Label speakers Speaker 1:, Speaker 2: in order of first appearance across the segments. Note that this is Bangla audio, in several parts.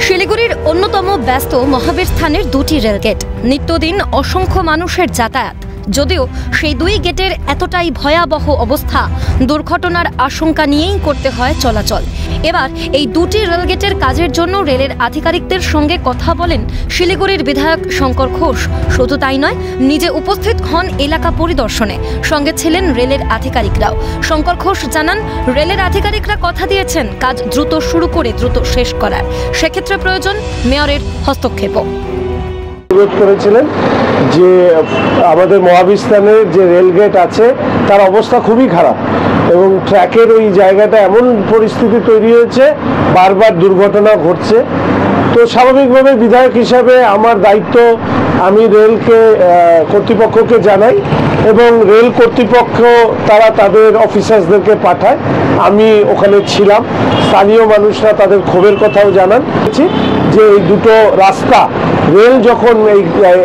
Speaker 1: শিলিগুড়ির অন্যতম ব্যস্ত মহাবীর স্থানের দুটি রেলগেট, নিত্যদিন অসংখ্য মানুষের যাতায়াত। যদিও সেই দুই গেটের এতটাই ভয়াবহ অবস্থা, দুর্ঘটনার আশঙ্কা নিয়েই করতে হয় চলাচল। এবার এই দুটি রেলগেটের কাজের জন্য রেলের আধিকারিকদের সঙ্গে কথা বলেন শিলিগুড়ির বিধায়ক শঙ্কর ঘোষ। শুধু তাই নয়, নিজে উপস্থিত হন এলাকা পরিদর্শনে, সঙ্গে ছিলেন রেলের আধিকারিকরাও। শঙ্কর ঘোষ জানান, রেলের আধিকারিকরা কথা দিয়েছেন কাজ দ্রুত শুরু করে দ্রুত শেষ করার। সেক্ষেত্রে প্রয়োজন মেয়রের হস্তক্ষেপও।
Speaker 2: করেছিলেন যে আমাদের মহাবিস্তানের যে রেলগেট আছে তার অবস্থা খুবই খারাপ এবং ট্র্যাকের ওই জায়গাটা এমন পরিস্থিতি তৈরি হয়েছে, বারবার দুর্ঘটনা ঘটছে। তো স্বাভাবিকভাবে বিধায়ক হিসাবে আমার দায়িত্ব, আমি রেলকে কর্তৃপক্ষকে জানাই এবং রেল কর্তৃপক্ষ তারা তাদের অফিসার্সদেরকে পাঠায়। আমি ওখানে ছিলাম, স্থানীয় মানুষরা তাদের ক্ষোভের কথাও জানান যে এই দুটো রাস্তা রেল যখন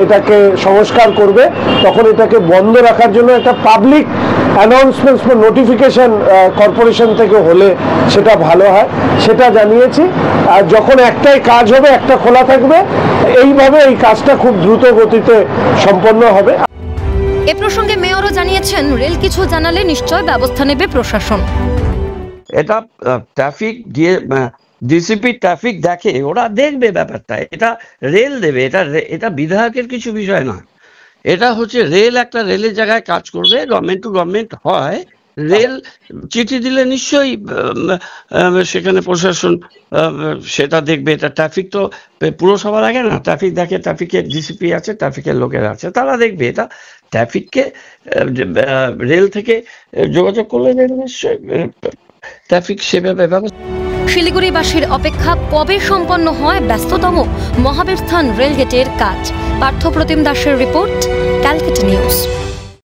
Speaker 2: এটাকে সংস্কার করবে তখন এটাকে বন্ধ রাখার জন্য একটা পাবলিক অ্যানাউন্সমেন্ট বা নোটিফিকেশন কর্পোরেশন থেকে হলে সেটা ভালো হয়, সেটা জানিয়েছি। আর যখন একটাই কাজ হবে, একটা খোলা থাকবে, এইভাবে এই কাজটা খুব দ্রুত গতিতে সম্পন্ন হবে।
Speaker 1: এ প্রসঙ্গে মেয়রও জানিয়েছেন, রেল কিছু জানালে নিশ্চয় ব্যবস্থা নেবে প্রশাসন।
Speaker 3: এটা ট্রাফিক দিয়ে ডিসিপি ট্রাফিক দেখে, ওরা দেখবে ব্যাপারটা, এটা রেল দেবে, এটা বিধায়কের কিছু বিষয় না। এটা হচ্ছে রেল একটা রেলের জায়গায় কাজ করবে, গভর্নমেন্ট টু গভর্নমেন্ট হয়। রেল চিঠি দিলে নিশ্চয়ই সেখানে প্রশাসন সেটা দেখবে। এটা ট্রাফিক তো পুরসভা লাগে না, ট্রাফিক দেখে, ট্রাফিকের ডিসিপি আছে, ট্রাফিকের লোকেরা আছে, তারা দেখবে। এটা ট্রাফিককে রেল থেকে যোগাযোগ করলে নিশ্চয়ই ট্রাফিক সেভাবে ব্যবস্থা।
Speaker 1: শিলিগুড়িবাসীর অপেক্ষা কবে সম্পন্ন হয় ব্যস্ততম মহাবীর স্থান রেলগেটের কাজ। পার্থ প্রতিম দাসের রিপোর্ট, ক্যালকাটা নিউজ।